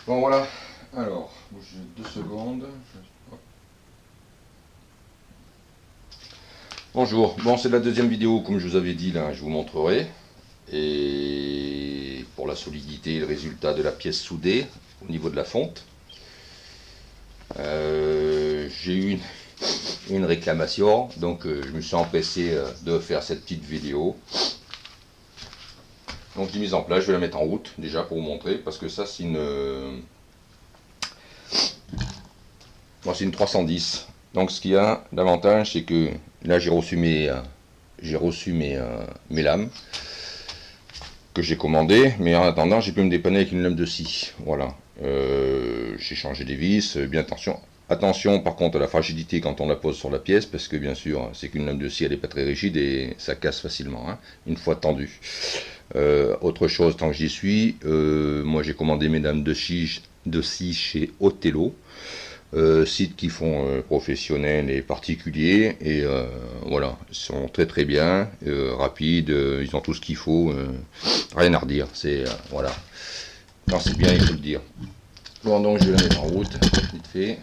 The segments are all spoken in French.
Bon voilà, alors, j'ai 2 secondes. Bonjour, bon c'est la deuxième vidéo comme je vous avais dit là, je vous montrerai. Et pour la solidité et le résultat de la pièce soudée au niveau de la fonte. J'ai eu une réclamation, donc je me suis empressé de faire cette petite vidéo. Donc j'ai mis en place, je vais la mettre en route déjà pour vous montrer, parce que ça c'est une... Bon, c'est une 310. Donc ce qu'il y a d'avantage, c'est que là j'ai reçu mes lames que j'ai commandées, mais en attendant j'ai pu me dépanner avec une lame de scie. Voilà. J'ai changé des vis, bien attention. Attention par contre à la fragilité quand on la pose sur la pièce, parce que bien sûr c'est qu'une lame de scie elle n'est pas très rigide et ça casse facilement, hein, une fois tendue. Autre chose, tant que j'y suis, moi j'ai commandé mes lames de scie chez Otello. Sites qui font professionnels et particuliers, et voilà, ils sont très très bien, rapides, ils ont tout ce qu'il faut, rien à redire, c'est voilà, quand c'est bien il faut le dire. Bon, donc je vais la mettre en route vite fait.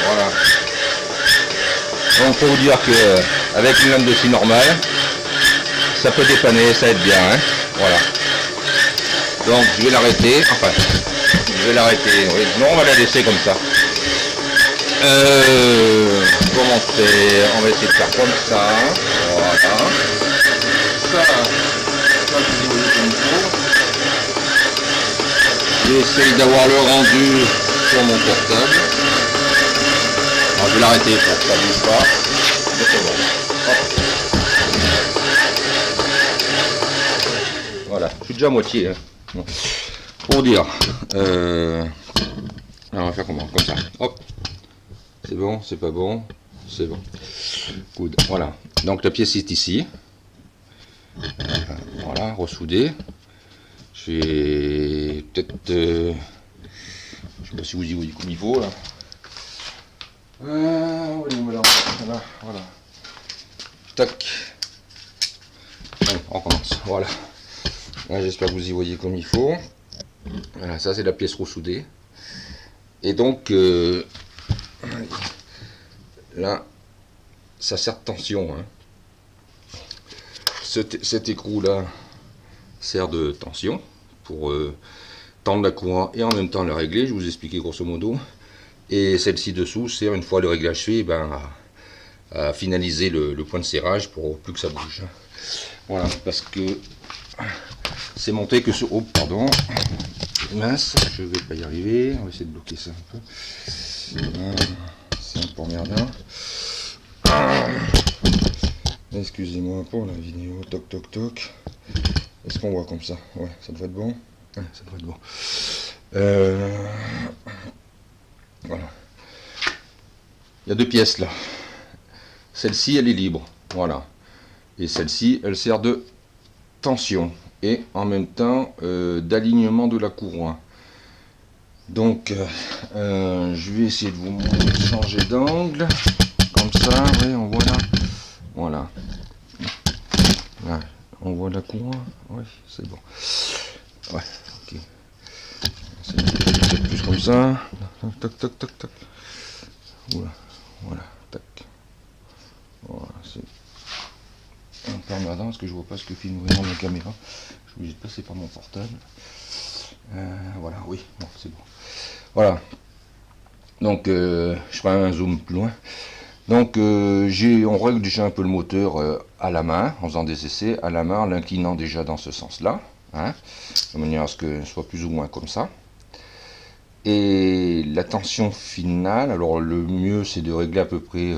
Voilà, donc pour vous dire que avec une lame de scie normale ça peut dépanner, ça aide bien, hein. Voilà. Donc je vais l'arrêter, enfin, je vais l'arrêter, oui. Non, on va la laisser comme ça. Pour montrer, on va essayer de faire comme ça. Voilà. Ça je dis comme il faut. J'essaye d'avoir le rendu sur mon portable. Alors je vais l'arrêter pour que ça ne bouge pas. Voilà, je suis déjà à moitié. Hein. Bon. Pour dire, alors on va faire comment? Comme ça. Hop. C'est bon, c'est pas bon, c'est bon. Good. Voilà. Donc la pièce est ici. Voilà, ressoudée. Je vais peut-être, je sais pas si vous y voyez comme il faut là. Voilà, voilà. Tac. Allez, on recommence. Voilà. J'espère que vous y voyez comme il faut. Voilà, ça c'est la pièce ressoudée. Et donc là, ça sert de tension. Hein. Cet écrou là sert de tension pour tendre la courroie et en même temps la régler. Je vais vous expliquer grosso modo. Et celle-ci dessous sert, une fois le réglage fait, à finaliser le point de serrage pour plus que ça bouge. Voilà, parce que c'est monté que sur... Oh, pardon. Mince, je vais pas y arriver. On va essayer de bloquer ça un peu. C'est un peu emmerdant. Excusez-moi pour la vidéo. Toc toc toc. Est-ce qu'on voit comme ça? Ouais, ça devrait être bon. Ouais, ça devrait être bon. Voilà. Il y a deux pièces là. Celle-ci, elle est libre. Voilà. Et celle-ci, elle sert de tension et en même temps d'alignement de la courroie. Donc je vais essayer de vous changer d'angle comme ça. Oui, on voit là. Voilà. Là, on voit la courroie. Oui, c'est bon. Ouais, ok. C'est plus comme ça. Tac tac tac tac. Voilà, voilà, tac. Voilà, c'est un peu emmerdant parce que je vois pas ce que filme vraiment la caméra. Je suis obligé de passer par mon portable. Voilà, oui, bon, c'est bon. Voilà. Donc, je ferai un zoom plus loin. Donc, on règle déjà un peu le moteur à la main, en faisant des essais à la main, en l'inclinant déjà dans ce sens-là, hein, de manière à ce que ce soit plus ou moins comme ça. Et la tension finale, alors le mieux c'est de régler à peu près,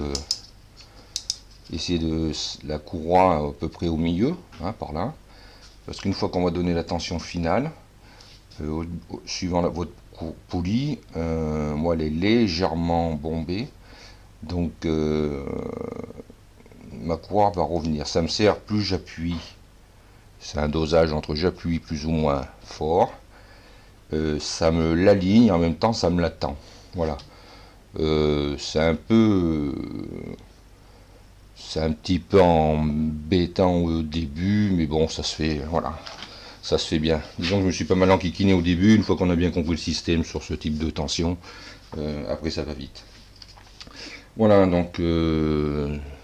essayer de la courroie à peu près au milieu, hein, par là, parce qu'une fois qu'on va donner la tension finale, suivant votre poulie, moi elle est légèrement bombée, donc ma courroie va revenir. Ça me sert plus j'appuie, c'est un dosage entre j'appuie plus ou moins fort, ça me l'aligne, en même temps ça me l'attend. Voilà. C'est un peu C'est un petit peu embêtant au début, mais bon, ça se fait, voilà, ça se fait bien. Disons que je me suis pas mal enquiquiné au début, une fois qu'on a bien compris le système sur ce type de tension, après ça va vite. Voilà, donc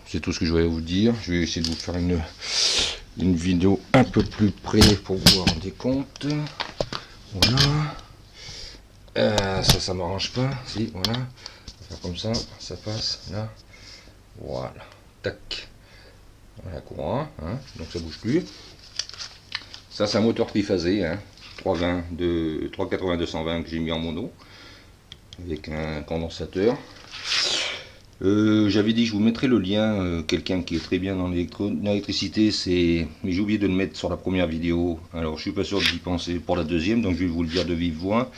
c'est tout ce que je voulais vous dire. Je vais essayer de vous faire une vidéo un peu plus près pour vous rendre compte. Voilà. Ça m'arrange pas. Si, voilà. On va faire comme ça passe là. Voilà. Tac. Voilà, courant. Hein, donc ça bouge plus. Ça, c'est un moteur triphasé. Hein, 380-220 que j'ai mis en mono. Avec un condensateur. J'avais dit que je vous mettrai le lien, quelqu'un qui est très bien dans l'électricité, mais j'ai oublié de le mettre sur la première vidéo, alors je suis pas sûr d'y penser pour la deuxième, donc je vais vous le dire de vive voix.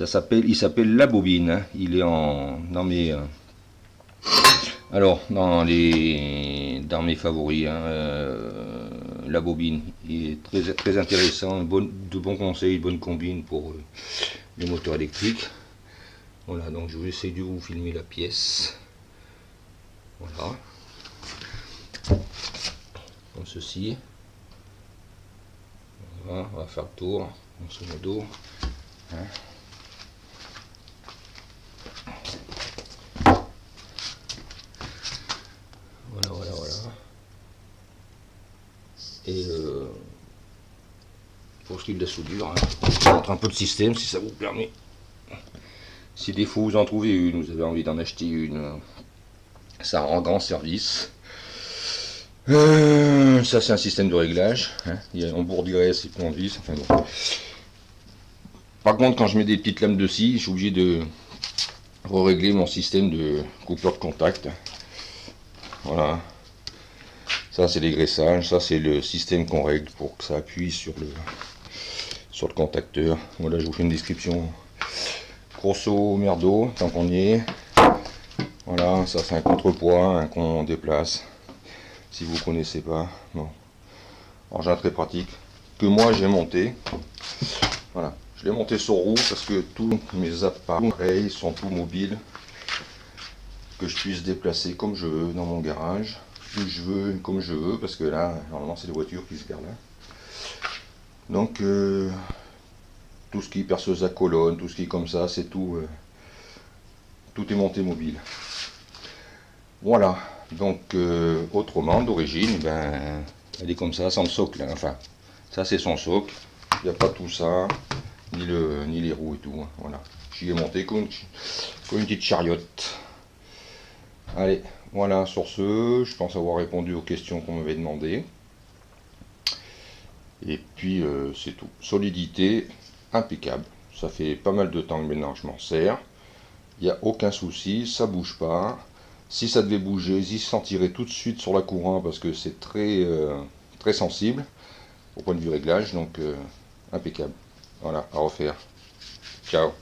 Il s'appelle La Bobine, hein. Il est dans mes favoris, hein, La Bobine. Il est très intéressant, de bons conseils, de bonnes combines pour les moteurs électriques. Voilà, donc je vais essayer de vous filmer la pièce. Voilà, comme ceci. Voilà, on va faire le tour, grosso modo. Hein. Voilà. Et pour ce qui est de la soudure, hein, je vous montre un peu le système si ça vous permet. Si des fois vous en trouvez une, vous avez envie d'en acheter une, ça rend grand service. Ça c'est un système de réglage, hein. On bourdirait ses points de vis, enfin bon. Par contre, quand je mets des petites lames de scie, je suis obligé de régler mon système de coupure de contact. Voilà. Ça c'est les graissages, ça c'est le système qu'on règle pour que ça appuie sur le contacteur. Voilà, je vous fais une description grosso merdo, tant qu'on y est. Voilà, ça c'est un contrepoids, qu'on déplace. Si vous connaissez pas, bon, engin très pratique que moi j'ai monté. Voilà, je l'ai monté sur roue parce que tous mes appareils sont tout mobiles, que je puisse déplacer comme je veux dans mon garage, où je veux, comme je veux, parce que là normalement c'est les voitures qui se garent là. Donc tout ce qui est perceuse à colonne, tout ce qui est comme ça, c'est tout, tout est monté mobile. Voilà, donc autrement d'origine, ben, elle est comme ça, sans le socle, là. Enfin, ça c'est son socle, il n'y a pas tout ça, ni les roues et tout, hein. Voilà, j'y ai monté comme une petite chariote. Allez, voilà, sur ce, je pense avoir répondu aux questions qu'on m'avait demandées. Et puis c'est tout. Solidité impeccable. Ça fait pas mal de temps que maintenant je m'en sers. Il n'y a aucun souci, ça bouge pas. Si ça devait bouger, j'y sentirait tout de suite sur la courant parce que c'est très sensible au point de vue réglage. Donc impeccable. Voilà, à refaire. Ciao.